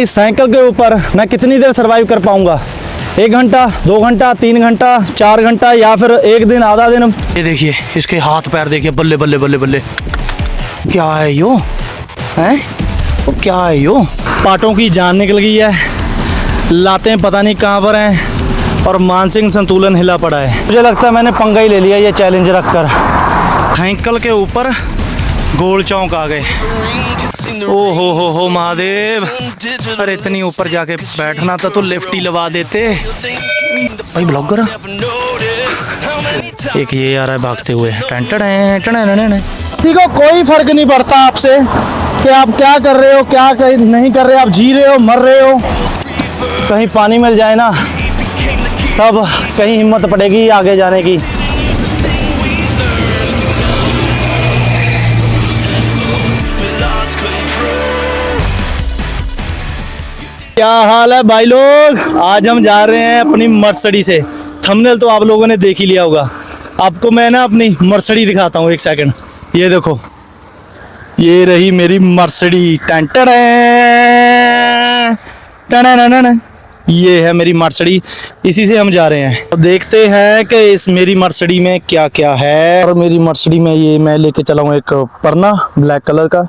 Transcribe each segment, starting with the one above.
इस साइकिल के ऊपर मैं कितनी देर सरवाइव कर पाऊंगा? 1 घंटा, 2 घंटा, 3 घंटा, 4 घंटा या फिर एक दिन, आधा दिन। ये देखिए इसके हाथ पैर देखिए, बल्ले बल्ले बल्ले बल्ले। क्या है यो? हैं? वो क्या है यो? पाटों की जान निकल गई है, लातें पता नहीं कहाँ पर हैं और मानसिक संतुलन हिला पड़ा है। मुझे लगता है मैंने पंगा ही ले लिया ये चैलेंज रखकर। साइकिल के ऊपर गोल चौक आ गए। ओ हो महादेव। अरे इतनी ऊपर जाके बैठना था तो लिफ्ट ही लगा देते। भाई ब्लॉगर एक ये आ रहा है भागते हुए। किसी को कोई फर्क नहीं पड़ता आपसे कि आप क्या कर रहे हो, क्या नहीं कर रहे, आप जी रहे हो, मर रहे हो। कहीं पानी मिल जाए ना तब कहीं हिम्मत पड़ेगी आगे जाने की। क्या हाल है भाई लोग? आज हम जा रहे हैं अपनी मर्सिडीज से। थंबनेल तो आप लोगों ने देख ही लिया होगा। आपको मैं ना अपनी मर्सिडीज दिखाता हूँ, एक सेकंड। ये देखो, ये रही मेरी मर्सिडीज। ये है मेरी मर्सिडीज, इसी से हम जा रहे हैं। अब देखते हैं कि इस मेरी मर्सिडीज में क्या क्या है। और मेरी मर्सिडीज में ये मैं लेके चला हूँ एक परना ब्लैक कलर का,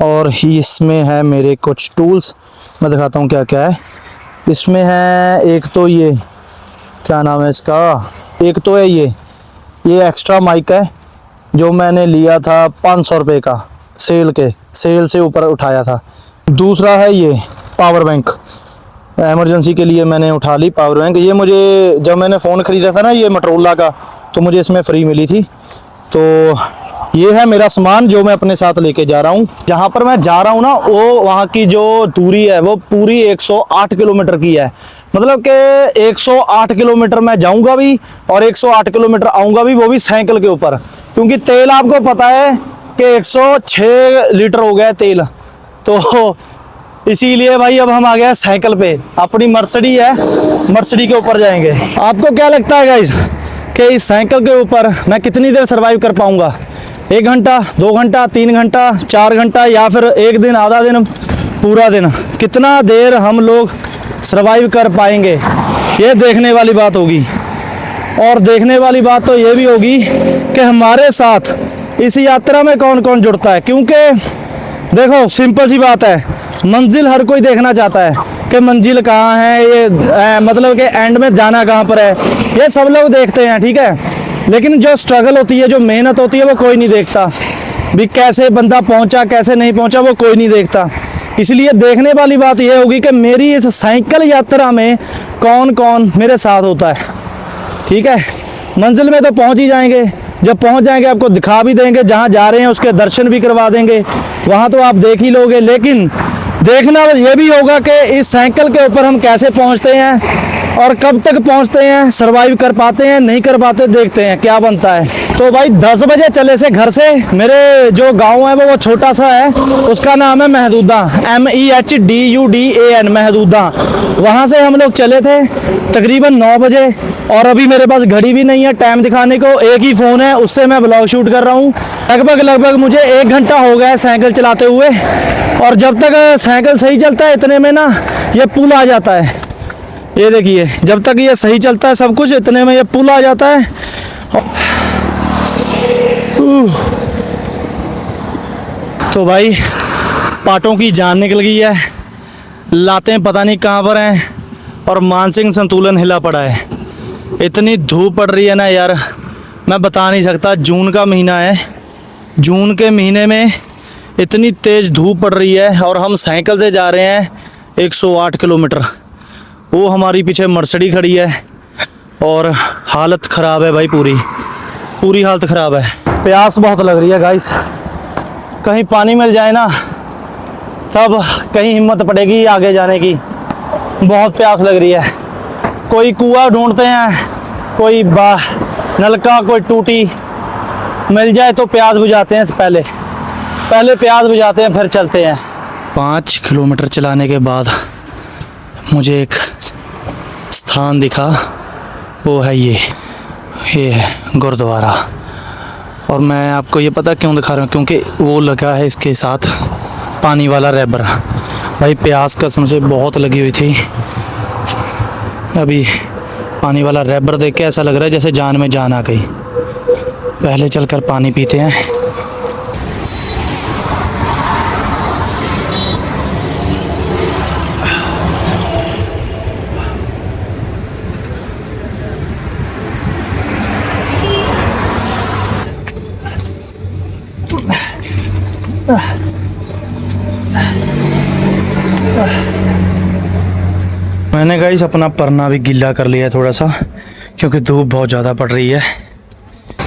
और इसमें है मेरे कुछ टूल्स। मैं दिखाता हूँ क्या क्या है इसमें। है एक तो ये, क्या नाम है इसका, एक तो है ये एक्स्ट्रा माइक है जो मैंने लिया था 500 रुपये का, सेल से ऊपर उठाया था। दूसरा है ये पावर बैंक, इमरजेंसी के लिए मैंने उठा ली पावर बैंक। ये मुझे जब मैंने फ़ोन ख़रीदा था ना ये मोटोरोला का, तो मुझे इसमें फ्री मिली थी। तो ये है मेरा सामान जो मैं अपने साथ लेके जा रहा हूँ। जहाँ पर मैं जा रहा हूँ ना वो वहाँ की जो दूरी है वो पूरी 108 किलोमीटर की है। मतलब कि 108 किलोमीटर मैं जाऊँगा भी और 108 किलोमीटर आऊँगा भी, वो भी साइकिल के ऊपर। क्योंकि तेल आपको पता है कि 106 लीटर हो गया है तेल, तो इसीलिए भाई अब हम आ गए साइकिल पे। अपनी मर्सिडीज है, मर्सिडीज के ऊपर जाएंगे। आपको क्या लगता है गाइस कि इस साइकिल के ऊपर मैं कितनी देर सरवाइव कर पाऊँगा? 1 घंटा, 2 घंटा, 3 घंटा, 4 घंटा या फिर एक दिन, आधा दिन, पूरा दिन? कितना देर हम लोग सरवाइव कर पाएंगे, ये देखने वाली बात होगी। और देखने वाली बात तो ये भी होगी कि हमारे साथ इस यात्रा में कौन कौन जुड़ता है। क्योंकि देखो सिंपल सी बात है, मंजिल हर कोई देखना चाहता है कि मंजिल कहाँ है, ये मतलब कि एंड में जाना कहाँ पर है, ये सब लोग देखते हैं, ठीक है। लेकिन जो स्ट्रगल होती है, जो मेहनत होती है, वो कोई नहीं देखता भी। कैसे बंदा पहुंचा, कैसे नहीं पहुंचा, वो कोई नहीं देखता। इसलिए देखने वाली बात ये होगी कि मेरी इस साइकिल यात्रा में कौन कौन मेरे साथ होता है, ठीक है। मंजिल में तो पहुंच ही जाएंगे, जब पहुंच जाएंगे आपको दिखा भी देंगे, जहां जा रहे हैं उसके दर्शन भी करवा देंगे, वहां तो आप देख ही लोगे। लेकिन देखना ये भी होगा कि इस साइकिल के ऊपर हम कैसे पहुंचते हैं और कब तक पहुंचते हैं, सरवाइव कर पाते हैं, नहीं कर पाते, देखते हैं क्या बनता है। तो भाई 10 बजे चले से घर से। मेरे जो गांव है वो छोटा सा है, उसका नाम है महदूदा, MEHDUDAN, महदूदा। वहां से हम लोग चले थे तकरीबन 9 बजे। और अभी मेरे पास घड़ी भी नहीं है टाइम दिखाने को, एक ही फ़ोन है, उससे मैं ब्लॉग शूट कर रहा हूँ। लगभग मुझे 1 घंटा हो गया है साइकिल चलाते हुए। और जब तक साइकिल सही चलता है इतने में ना ये पुल आ जाता है। ये देखिए, जब तक ये सही चलता है सब कुछ, इतने में ये पुल आ जाता है। तो भाई पाटों की जान निकल गई है, लातें पता नहीं कहाँ पर हैं और मानसिक संतुलन हिला पड़ा है। इतनी धूप पड़ रही है ना यार, मैं बता नहीं सकता। जून का महीना है, जून के महीने में इतनी तेज़ धूप पड़ रही है और हम साइकिल से जा रहे हैं 108 किलोमीटर। वो हमारी पीछे मर्सिडीज खड़ी है और हालत ख़राब है भाई, पूरी हालत ख़राब है। प्यास बहुत लग रही है गाइस, कहीं पानी मिल जाए ना तब कहीं हिम्मत पड़ेगी आगे जाने की। बहुत प्यास लग रही है। कोई कुआं ढूंढते हैं, कोई नलका, कोई टूटी मिल जाए तो प्यास बुझाते हैं। पहले प्यास बुझाते हैं फिर चलते हैं। 5 किलोमीटर चलाने के बाद मुझे एक स्थान दिखा, वो है ये है गुरुद्वारा। और मैं आपको ये पता क्यों दिखा रहा हूँ, क्योंकि वो लगा है इसके साथ पानी वाला रैबर। भाई प्यास कसम से बहुत लगी हुई थी। अभी पानी वाला रैबर देख के ऐसा लग रहा है जैसे जान में जान आ गई। पहले चलकर पानी पीते हैं। मैंने गाइस अपना परना भी गीला कर लिया थोड़ा सा, क्योंकि धूप बहुत ज़्यादा पड़ रही है।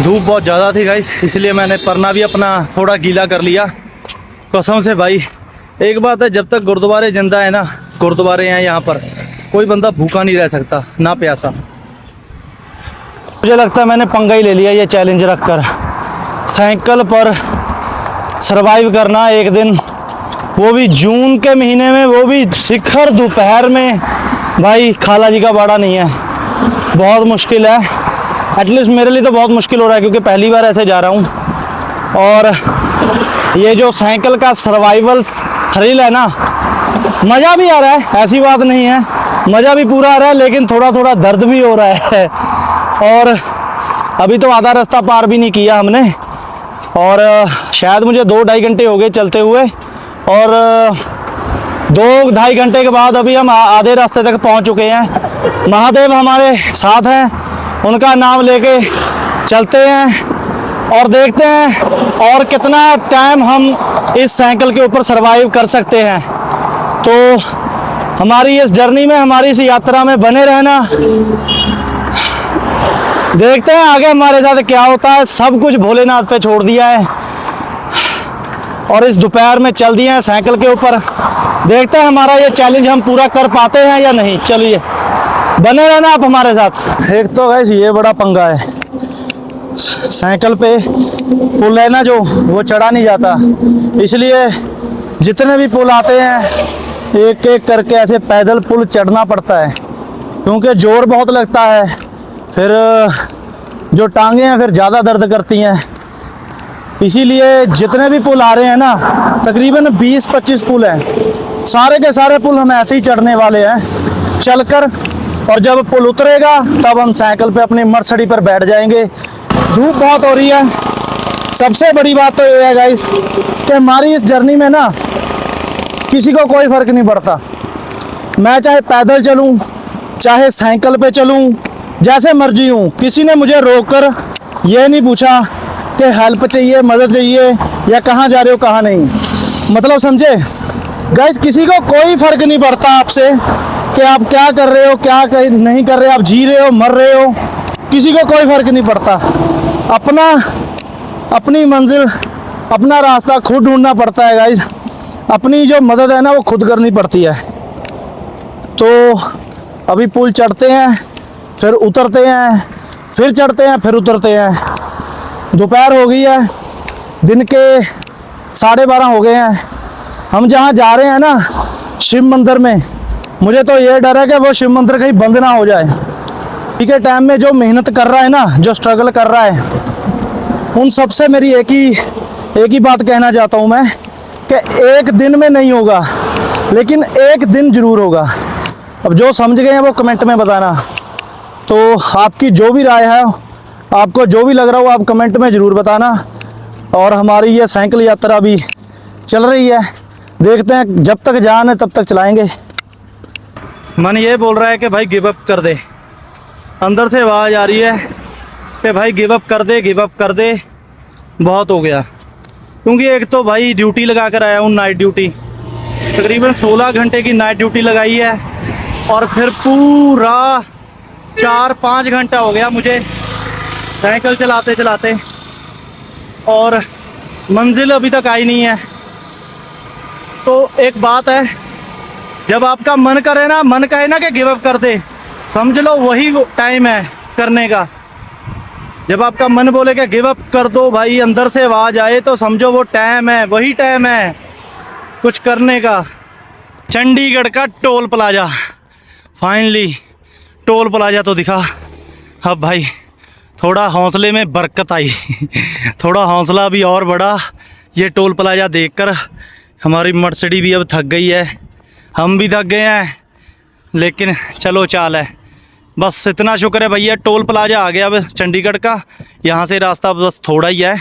धूप बहुत ज़्यादा थी गाइस, इसलिए मैंने परना भी अपना थोड़ा गीला कर लिया। कसम से भाई एक बात है, जब तक गुरुद्वारे जिंदा है ना, गुरुद्वारे हैं यहाँ पर, कोई बंदा भूखा नहीं रह सकता ना प्यासा। मुझे लगता है मैंने पंगा ही ले लिया ये चैलेंज रखकर। साइकिल पर सरवाइव करना एक दिन, वो भी जून के महीने में, वो भी शिखर दोपहर में, भाई खाला जी का बाड़ा नहीं है, बहुत मुश्किल है। एटलीस्ट मेरे लिए तो बहुत मुश्किल हो रहा है, क्योंकि पहली बार ऐसे जा रहा हूँ। और ये जो साइकिल का सर्वाइवल थ्रिल है ना, मज़ा भी आ रहा है, ऐसी बात नहीं है, मज़ा भी पूरा आ रहा है, लेकिन थोड़ा थोड़ा दर्द भी हो रहा है। और अभी तो आधा रास्ता पार भी नहीं किया हमने, और शायद मुझे 2-2.5 घंटे हो गए चलते हुए, और 2-2.5 घंटे के बाद अभी हम आधे रास्ते तक पहुंच चुके हैं। महादेव हमारे साथ हैं, उनका नाम लेके चलते हैं और देखते हैं और कितना टाइम हम इस साइकिल के ऊपर सरवाइव कर सकते हैं। तो हमारी इस जर्नी में, हमारी इस यात्रा में बने रहना। देखते हैं आगे हमारे साथ क्या होता है। सब कुछ भोलेनाथ पे छोड़ दिया है और इस दोपहर में चल दिए हैं साइकिल के ऊपर। देखते हैं हमारा ये चैलेंज हम पूरा कर पाते हैं या नहीं। चलिए बने रहना आप हमारे साथ। एक तो गाइस ये बड़ा पंगा है, साइकिल पे पुल है ना जो, वो चढ़ा नहीं जाता, इसलिए जितने भी पुल आते हैं एक एक करके ऐसे पैदल पुल चढ़ना पड़ता है, क्योंकि जोर बहुत लगता है। फिर जो टांगे हैं फिर ज़्यादा दर्द करती हैं, इसीलिए जितने भी पुल आ रहे हैं ना, तकरीबन 20-25 पुल हैं, सारे के सारे पुल हम ऐसे ही चढ़ने वाले हैं चलकर। और जब पुल उतरेगा तब हम साइकिल पे अपनी मर्सिडी पर बैठ जाएंगे। धूप बहुत हो रही है। सबसे बड़ी बात तो ये है गाइस कि हमारी इस जर्नी में ना किसी को कोई फ़र्क नहीं पड़ता। मैं चाहे पैदल चलूँ, चाहे साइकिल पे चलूँ, जैसे मर्जी हूँ, किसी ने मुझे रोककर ये नहीं पूछा कि हेल्प चाहिए, मदद चाहिए, या कहाँ जा रहे हो कहाँ नहीं। मतलब समझे गाइस, किसी को कोई फ़र्क नहीं पड़ता आपसे कि आप क्या कर रहे हो, क्या नहीं कर रहे, आप जी रहे हो, मर रहे हो, किसी को कोई फ़र्क नहीं पड़ता। अपनी मंजिल, अपना रास्ता खुद ढूंढना पड़ता है गाइस। अपनी जो मदद है ना वो खुद करनी पड़ती है। तो अभी पुल चढ़ते हैं, फिर उतरते हैं, फिर चढ़ते हैं, फिर उतरते हैं। दोपहर हो गई है, दिन के 12:30 हो गए हैं। हम जहाँ जा रहे हैं ना, शिव मंदिर में, मुझे तो ये डर है कि वो शिव मंदिर कहीं बंद ना हो जाए। ठीक है, टाइम में जो मेहनत कर रहा है ना, जो स्ट्रगल कर रहा है, उन सब से मेरी एक ही बात कहना चाहता हूँ मैं, कि एक दिन में नहीं होगा, लेकिन एक दिन ज़रूर होगा। अब जो समझ गए हैं वो कमेंट में बताना। तो आपकी जो भी राय है, आपको जो भी लग रहा हो, आप कमेंट में ज़रूर बताना। और हमारी ये साइकिल यात्रा भी चल रही है, देखते हैं जब तक जान है तब तक चलाएंगे। मन ये बोल रहा है कि भाई गिव अप कर दे, अंदर से आवाज़ आ रही है कि भाई गिव अप कर दे, गिव अप कर दे, बहुत हो गया। क्योंकि एक तो भाई ड्यूटी लगा कर आया हूँ, नाइट ड्यूटी, तकरीबन 16 घंटे की नाइट ड्यूटी लगाई है, और फिर पूरा 4-5 घंटा हो गया मुझे साइकिल चलाते चलाते, और मंजिल अभी तक आई नहीं है। तो एक बात है, जब आपका मन करे ना, मन कहे ना कि गिव अप कर दे, समझ लो वही टाइम है करने का। जब आपका मन बोले कि गिव अप कर दो भाई, अंदर से आवाज़ आए, तो समझो वो टाइम है, वही टाइम है कुछ करने का। चंडीगढ़ का toll plaza, finally toll plaza तो दिखा। अब भाई थोड़ा हौसले में बरकत आई थोड़ा हौसला भी और बढ़ा ये टोल प्लाजा देखकर। हमारी मर्सिडी भी अब थक गई है, हम भी थक गए हैं, लेकिन चलो चाल है। बस इतना शुक्र है भैया, टोल प्लाजा आ गया अब चंडीगढ़ का। यहाँ से रास्ता बस थोड़ा ही है,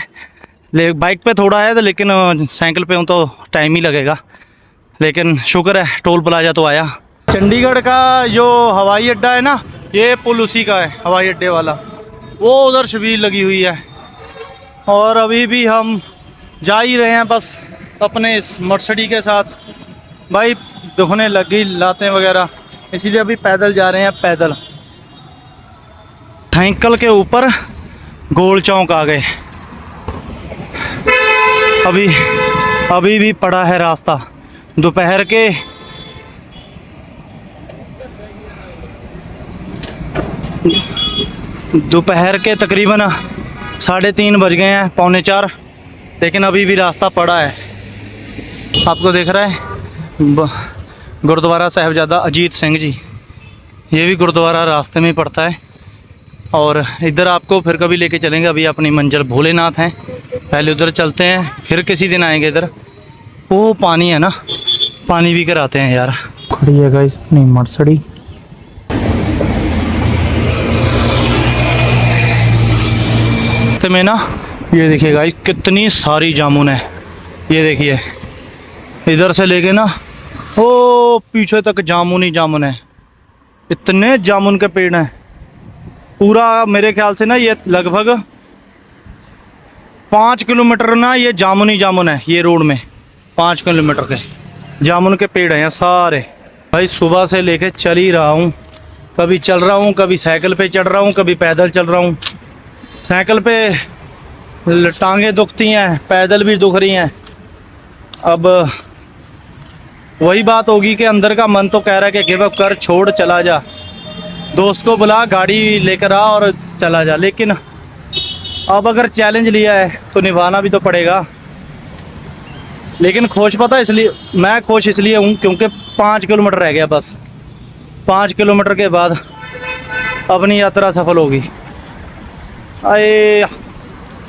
बाइक पे थोड़ा है तो, लेकिन साइकिल पे हूँ तो टाइम ही लगेगा। लेकिन शुक्र है टोल प्लाजा तो आया। चंडीगढ़ का जो हवाई अड्डा है ना, ये पुल उसी का है, हवाई अड्डे वाला। वो उधर शबील लगी हुई है, और अभी भी हम जा ही रहे हैं बस अपने इस मर्सिडीज के साथ। भाई दुखने लगी लातें वगैरह, इसीलिए अभी पैदल जा रहे हैं, पैदल। साइकिल के ऊपर गोल चौक आ गए। अभी भी पड़ा है रास्ता। दोपहर के तकरीबन 3:30 बज गए हैं, 3:45, लेकिन अभी भी रास्ता पड़ा है। आपको दिख रहा है गुरुद्वारा साहिबजादा अजीत सिंह जी, ये भी गुरुद्वारा रास्ते में ही पड़ता है। और इधर आपको फिर कभी लेके चलेंगे। अभी अपनी मंजिल भोलेनाथ हैं, पहले उधर चलते हैं, फिर किसी दिन आएंगे इधर। वो पानी है ना, पानी भी कराते हैं यार। खड़ी है गाइस अपनी मर्सिडीज। तो में ना, ये देखिए गाइस कितनी सारी जामुन है। ये देखिए इधर से लेके ना ओ पीछे तक जामुन ही जामुन है। इतने जामुन के पेड़ हैं। पूरा मेरे ख्याल से ना ये लगभग 5 किलोमीटर ना ये जामुन ही जामुन है। ये रोड में 5 किलोमीटर के जामुन के पेड़ हैं सारे। भाई सुबह से लेके चल ही रहा हूँ, कभी चल रहा हूँ, कभी साइकिल पे चढ़ रहा हूँ, कभी पैदल चल रहा हूँ। साइकिल पे टांगें दुखती हैं, पैदल भी दुख रही हैं। अब वही बात होगी कि अंदर का मन तो कह रहा है कि गिव अप कर, छोड़, चला जा, दोस्त को बुला, गाड़ी लेकर आ और चला जा। लेकिन अब अगर चैलेंज लिया है तो निभाना भी तो पड़ेगा। लेकिन खुश पता इसलिए, मैं खुश इसलिए हूँ क्योंकि 5 किलोमीटर रह गया बस। 5 किलोमीटर के बाद अपनी यात्रा सफल होगी। अरे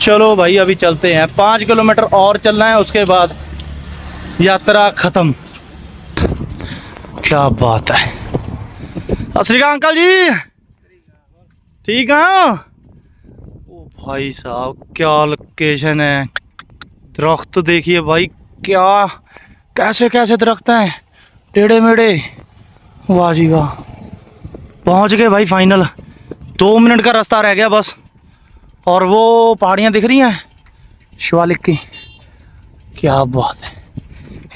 चलो भाई अभी चलते हैं, 5 किलोमीटर और चलना है, उसके बाद यात्रा ख़त्म। क्या बात है। सत श्री अकाल अंकल जी, ठीक है? ओ भाई साहब क्या लोकेशन है। दरख्त देखिए भाई, क्या कैसे कैसे दरख्त हैं, टेढ़े मेढ़े। वाह जी वाह, पहुंच गए भाई फाइनल। 2 मिनट का रास्ता रह गया बस, और वो पहाड़ियाँ दिख रही हैं शिवालिक की। क्या बात है।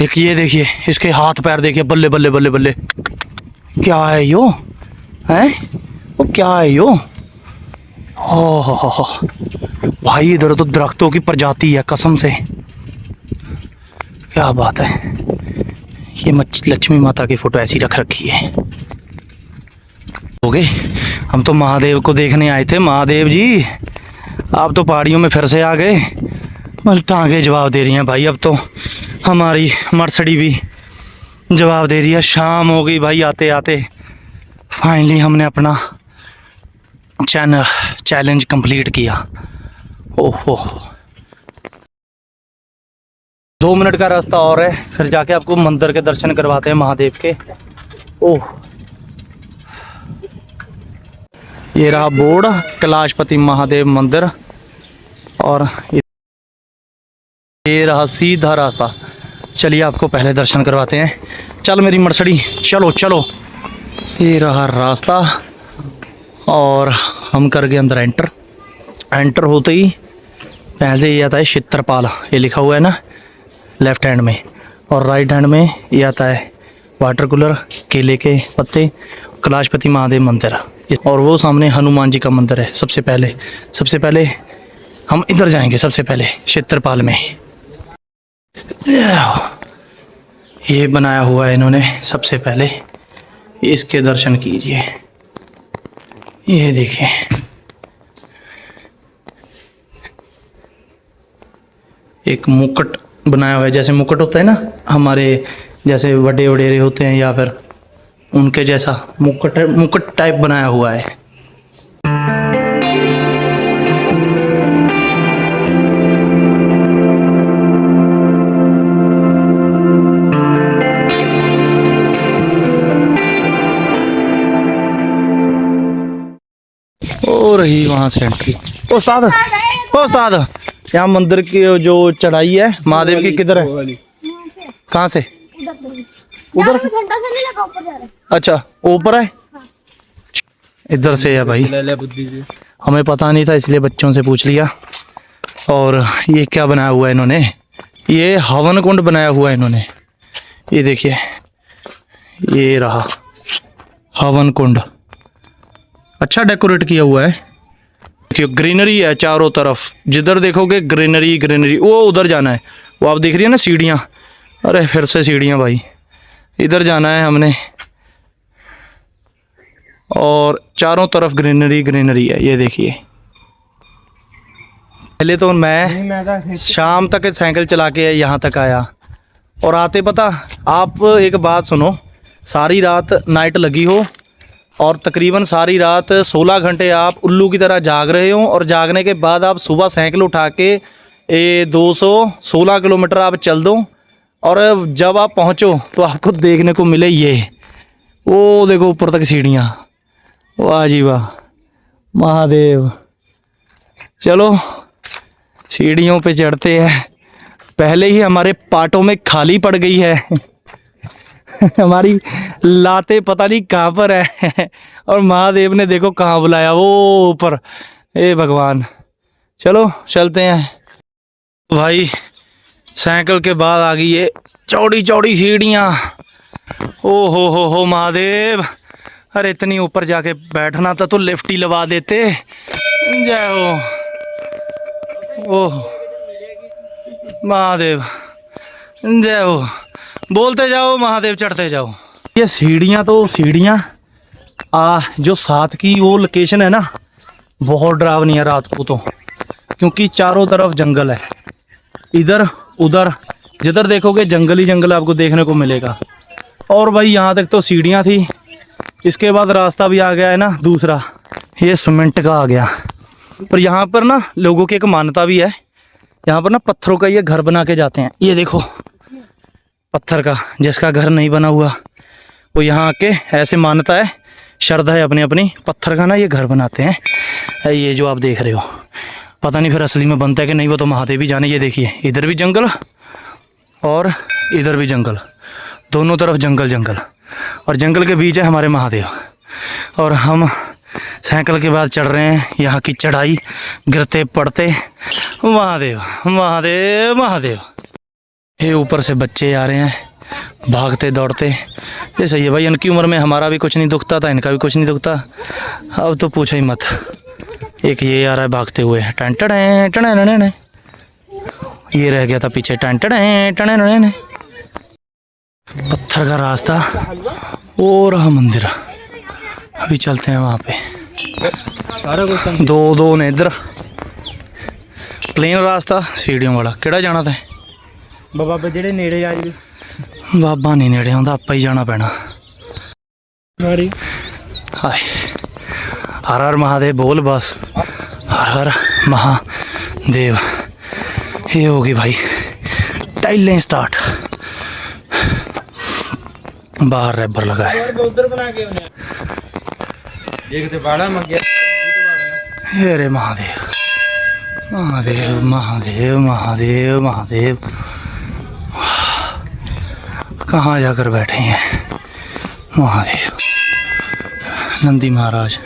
एक ये देखिए, इसके हाथ पैर देखिए, बल्ले बल्ले बल्ले बल्ले। क्या है यो, हैं वो क्या है यो। हो भाई इधर तो दरख्तों की प्रजाति है कसम से। क्या बात है। ये लक्ष्मी माता की फोटो ऐसी रख रखी है। हो गए, हम तो महादेव को देखने आए थे। महादेव जी आप तो पहाड़ियों में फिर से आ गए। टांगे जवाब दे रही हैं भाई, अब तो हमारी मर्सिडीज भी जवाब दे रही है। शाम हो गई भाई आते आते। फाइनली हमने अपना चैलेंज कंप्लीट किया। ओहो 2 मिनट का रास्ता और है, फिर जाके आपको मंदिर के दर्शन करवाते हैं महादेव के। ओह ये रहा बोर्ड, कैलाशपति महादेव मंदिर, और ये रहा सीधा रास्ता। चलिए आपको पहले दर्शन करवाते हैं। चल मेरी मर्सिडीज, चलो चलो। ये रहा रास्ता, और हम कर गए अंदर एंटर होते ही पहले ये आता है चित्रपाल, ये लिखा हुआ है ना लेफ्ट हैंड में, और राइट हैंड में ये आता है वाटर कूलर, केले के पत्ते, कैलाशपति महादेव मंदिर, और वो सामने हनुमान जी का मंदिर है। सबसे पहले हम इधर जाएंगे, सबसे पहले चित्रपाल में। ये बनाया हुआ है इन्होंने, सबसे पहले इसके दर्शन कीजिए। ये देखिए एक मुकुट बनाया हुआ है, जैसे मुकुट होता है ना हमारे, जैसे वडे वडेरे होते हैं या फिर उनके जैसा मुकुट टाइप बनाया हुआ है। रही वहाँ से एंट्री। उस्ताद उस्ताद, यहाँ मंदिर की जो चढ़ाई है महादेव की किधर है? कहाँ से? उधर झंडा से नहीं लगा, ऊपर जा रहा है। अच्छा ऊपर है, इधर से है भाई। हमें पता नहीं था इसलिए बच्चों से पूछ लिया। और ये क्या बनाया हुआ है इन्होंने? ये हवन कुंड बनाया हुआ है इन्होंने। ये देखिए, ये रहा हवन कुंड, अच्छा डेकोरेट किया हुआ है। देखिए ग्रीनरी है चारों तरफ, जिधर देखोगे ग्रीनरी ग्रीनरी। वो उधर जाना है, वो आप देख रही है ना सीढ़ियाँ। अरे फिर से सीढ़ियाँ भाई, इधर जाना है हमने। और चारों तरफ ग्रीनरी ग्रीनरी है, ये देखिए। पहले तो मैं शाम तक साइकिल चला के यहाँ तक आया, और आते पता आप एक बात सुनो, सारी रात नाइट लगी हो और तकरीबन सारी रात 16 घंटे आप उल्लू की तरह जाग रहे हो, और जागने के बाद आप सुबह साइकिल उठा के 216 किलोमीटर आप चल दो, और जब आप पहुँचो तो आपको देखने को मिले ये, वो देखो ऊपर तक सीढ़ियाँ। वाह जी वाह महादेव। चलो सीढ़ियों पे चढ़ते हैं। पहले ही हमारे पाटों में खाली पड़ गई है हमारी लाते पता नहीं कहाँ पर है, और महादेव ने देखो कहाँ बुलाया, वो ऊपर। ए भगवान, चलो चलते हैं भाई। साइकिल के बाद आ गई ये चौड़ी चौड़ी सीढ़ियाँ। ओ हो महादेव। अरे इतनी ऊपर जाके बैठना था तो लिफ्ट ही लगा देते। जय हो। ओह महादेव, जय हो। बोलते जाओ महादेव, चढ़ते जाओ। ये सीढ़ियाँ तो सीढ़ियाँ, जो साथ की वो लोकेशन है ना, बहुत डरावनी है रात को तो, क्योंकि चारों तरफ जंगल है। इधर उधर जिधर देखोगे जंगल ही जंगल आपको देखने को मिलेगा। और भाई यहाँ तक तो सीढ़ियाँ थी, इसके बाद रास्ता भी आ गया है ना दूसरा, ये सीमेंट का आ गया। पर यहाँ पर ना लोगों की एक मान्यता भी है, यहाँ पर ना पत्थरों का ये घर बना के जाते हैं। ये देखो पत्थर का, जिसका घर नहीं बना हुआ वो यहाँ आके, ऐसे मान्यता है, श्रद्धा है अपनी अपनी, पत्थर का ना ये घर बनाते हैं। ये जो आप देख रहे हो, पता नहीं फिर असली में बनता है कि नहीं, वो तो महादेव ही जाने। ये देखिए इधर भी जंगल और इधर भी जंगल, दोनों तरफ जंगल जंगल, और जंगल के बीच है हमारे महादेव। और हम साइकिल के बाद चढ़ रहे हैं यहाँ की चढ़ाई, गिरते पड़ते। महादेव महादेव महादेव। ये ऊपर से बच्चे आ रहे हैं भागते दौड़ते। ये सही है भाई, इनकी उम्र में हमारा भी कुछ नहीं दुखता था, इनका भी कुछ नहीं दुखता। अब तो पूछो ही मत। एक ये आ रहा है भागते हुए, टन टन टन टन, ये रह गया था पीछे, टन टन टन टन। पत्थर का रास्ता, वो रहा मंदिर। अभी चलते हैं वहाँ पे। दो ने इधर प्लेन रास्ता, सीढ़ियों वाला। केड़ा जाना था बाबा जेड़े नेड़े आ जी? बाबा नहीं नेड़े आंदा, आपा ही जाना पैना। हाय हर हर महादेव बोल बस, हर हर महादेव। ये होगी भाई टाइलें स्टार्ट। बाहर रैबर लगा है। अरे महादेव महादेव महादेव महादेव महादेव। कहाँ जाकर बैठे हैं महादेव। नंदी महाराज।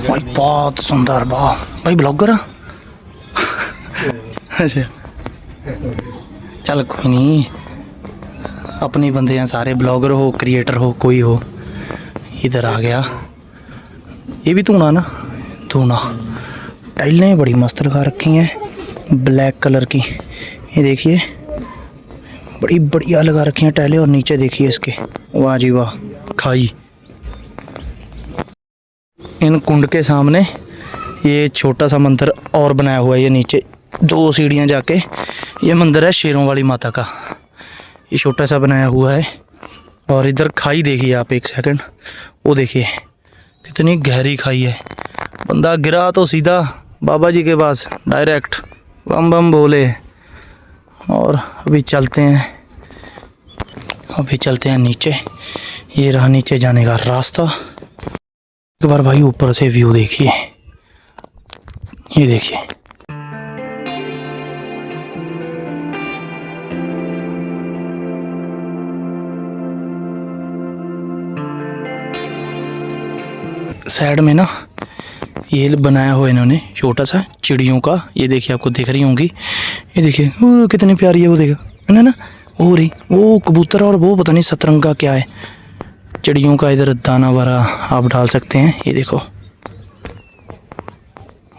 भाई बहुत सुंदर, वाह भाई ब्लॉगर। अच्छा चल कोई नहीं, अपने बंदे हैं सारे, ब्लॉगर हो क्रिएटर हो कोई हो। इधर आ गया, ये भी धूना ना, धूना। टाइलें बड़ी मस्त लगा रखी हैं ब्लैक कलर की, ये देखिए बड़ी बढ़िया लगा रखी हैं टाइलें। और नीचे देखिए इसके, वाह जी वाह, खाई। इन कुंड के सामने ये छोटा सा मंदिर और बनाया हुआ है। ये नीचे 2 सीढ़ियाँ जाके ये मंदिर है शेरों वाली माता का। ये छोटा सा बनाया हुआ है। और इधर खाई देखिए आप, एक सेकंड, वो देखिए कितनी गहरी खाई है। बंदा गिरा तो सीधा बाबा जी के पास डायरेक्ट, बम बम बोले। और अभी चलते हैं नीचे। ये रहा नीचे जाने का रास्ता। एक बार भाई ऊपर से व्यू देखिए, ये देखिए। साइड में ना ये बनाया हुआ है इन्होंने छोटा सा चिड़ियों का। ये देखिए, आपको दिख रही होंगी, ये देखिए वो कितनी प्यारी है। वो देखा है ना, वो रही वो कबूतर, और वो पता नहीं सतरंगा क्या है। चिड़ियों का इधर दाना वारा आप डाल सकते हैं। ये देखो,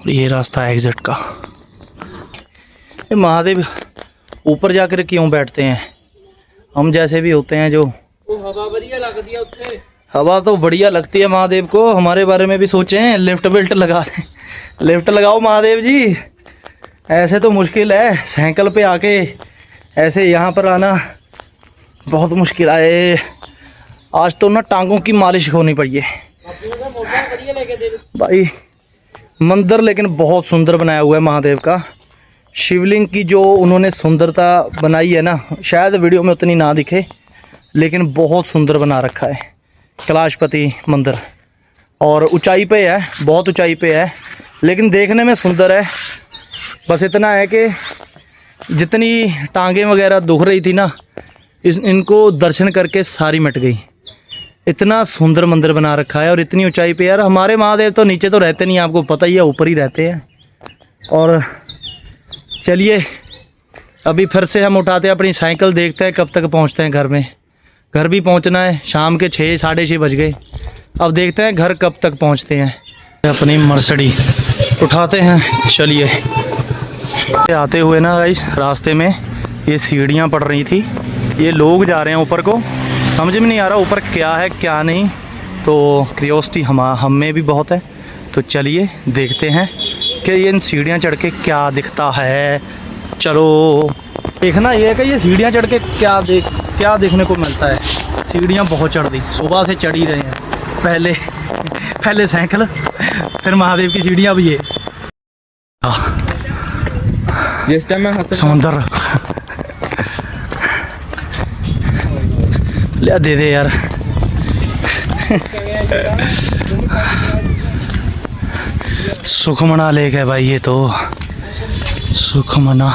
ये रास्ता है एग्जिट का। ये महादेव ऊपर जाकर क्यों बैठते हैं? हम जैसे भी होते हैं जो, हवा बढ़िया लगती है उत्थे। हवा तो बढ़िया लगती है महादेव को। हमारे बारे में भी सोचें, लिफ्ट बेल्ट लगा लें। लिफ्ट लगाओ महादेव जी, ऐसे तो मुश्किल है। साइकिल पे आके ऐसे यहाँ पर आना बहुत मुश्किल है। आज तो ना टांगों की मालिश होनी पड़ी है भाई। मंदिर लेकिन बहुत सुंदर बनाया हुआ है महादेव का। शिवलिंग की जो उन्होंने सुंदरता बनाई है ना, शायद वीडियो में उतनी ना दिखे, लेकिन बहुत सुंदर बना रखा है कैलाशपति मंदिर। और ऊंचाई पे है, बहुत ऊंचाई पे है, लेकिन देखने में सुंदर है। बस इतना है कि जितनी टांगें वगैरह दुख रही थी ना, इनको दर्शन करके सारी मिट गई। इतना सुंदर मंदिर बना रखा है और इतनी ऊंचाई पे। यार हमारे महादेव तो नीचे तो रहते नहीं, आपको पता ही है, ऊपर ही रहते हैं। और चलिए अभी फिर से हम उठाते हैं अपनी साइकिल, देखते हैं कब तक पहुंचते हैं घर में। घर भी पहुंचना है, शाम के 6 साढ़े 6 बज गए। अब देखते हैं घर कब तक पहुंचते हैं। अपनी मर्सिडी उठाते हैं, चलिए। आते हुए ना गाइस, रास्ते में ये सीढ़ियाँ पड़ रही थी। ये लोग जा रहे हैं ऊपर को, समझ में नहीं आ रहा ऊपर क्या है क्या नहीं। तो क्यूरियोसिटी हम में भी बहुत है। तो चलिए देखते हैं कि ये इन सीढ़ियाँ चढ़ के क्या दिखता है। चलो देखना ये है कि ये सीढ़ियाँ चढ़ के क्या देखने को मिलता है। सीढ़ियाँ बहुत चढ़ दी, सुबह से चढ़ ही रहे हैं। पहले साइकिल, फिर महादेव की सीढ़ियाँ भी है। जिस टाइम मैं समुंदर ले दे यार। सुखमना लेक है भाई, ये तो सुखमना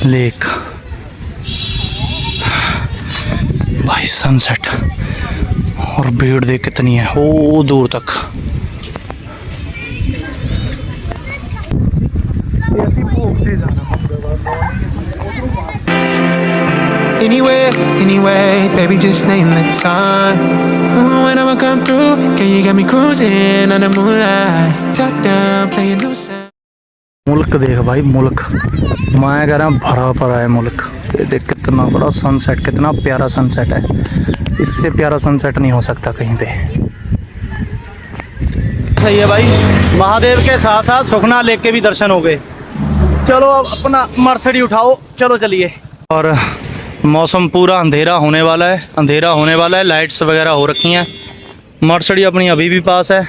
लेक भाई। सनसेट और भीड़ देख कितनी है, ओ दूर तक। Anyway, baby, just name the time. When I'ma come through, can you get me cruising on the moonlight? Top down, playing new sound. मुल्क देख भाई, मुल्क मैं कह रहा हूँ भरा पड़ा है मुल्क। ये देख कितना बड़ा सनसेट, कितना प्यारा सनसेट है। इससे प्यारा सनसेट नहीं हो सकता कहीं पे। सही है भाई, महादेव के साथ साथ सुखना लेक के भी दर्शन हो गए। चलो अब अपना मर्सिडी उठाओ, चलो चलिए। और मौसम पूरा अंधेरा होने वाला है, लाइट्स वगैरह हो रखी हैं। मर्सिडी अपनी अभी भी पास है।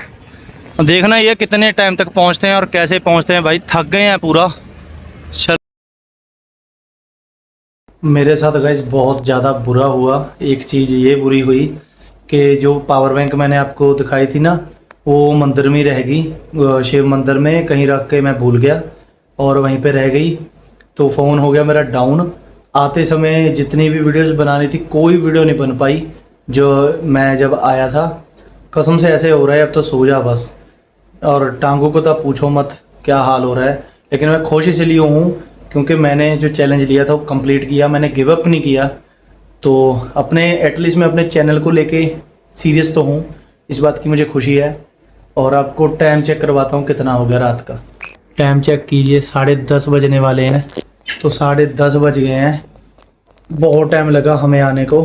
देखना ये कितने टाइम तक पहुंचते हैं और कैसे पहुंचते हैं भाई। थक गए हैं पूरा। चल मेरे साथ गाइस बहुत ज़्यादा बुरा हुआ। एक चीज़ ये बुरी हुई कि जो पावर बैंक मैंने आपको दिखाई थी ना, वो मंदिर में रह गई। शिव मंदिर में कहीं रख के मैं भूल गया और वहीं पे रह गई। तो फ़ोन हो गया मेरा डाउन। आते समय जितनी भी वीडियोस बनानी थी, कोई वीडियो नहीं बन पाई जो मैं जब आया था। कसम से ऐसे हो रहा है अब तो सो जा बस। और टांगों को तो पूछो मत क्या हाल हो रहा है। लेकिन मैं खुश इसलिए हूँ क्योंकि मैंने जो चैलेंज लिया था वो कंप्लीट किया, मैंने गिव अप नहीं किया। तो अपने एटलीस्ट मैं अपने चैनल को लेके सीरियस तो हूँ, इस बात की मुझे खुशी है। और आपको टाइम चेक करवाता हूँ कितना हो गया रात का। टाइम चेक कीजिए, 10:30 बजने वाले हैं। तो 10:30 बज गए हैं। बहुत टाइम लगा हमें आने को।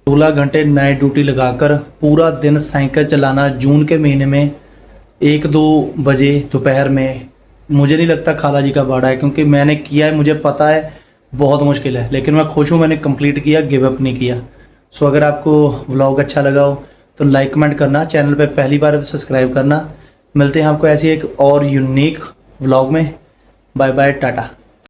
16 घंटे नाइट ड्यूटी लगाकर पूरा दिन साइकिल चलाना जून के महीने में 1-2 बजे दोपहर में, मुझे नहीं लगता खाला जी का बाड़ा है, क्योंकि मैंने किया है, मुझे पता है बहुत मुश्किल है, लेकिन मैं खुश हूँ मैंने कंप्लीट किया, गिव अप नहीं किया। सो अगर आपको व्लॉग अच्छा लगा हो तो लाइक कमेंट करना, चैनल पे पहली बार है तो सब्सक्राइब करना। मिलते हैं आपको ऐसी एक और यूनिक व्लॉग में। Bye bye, Tata.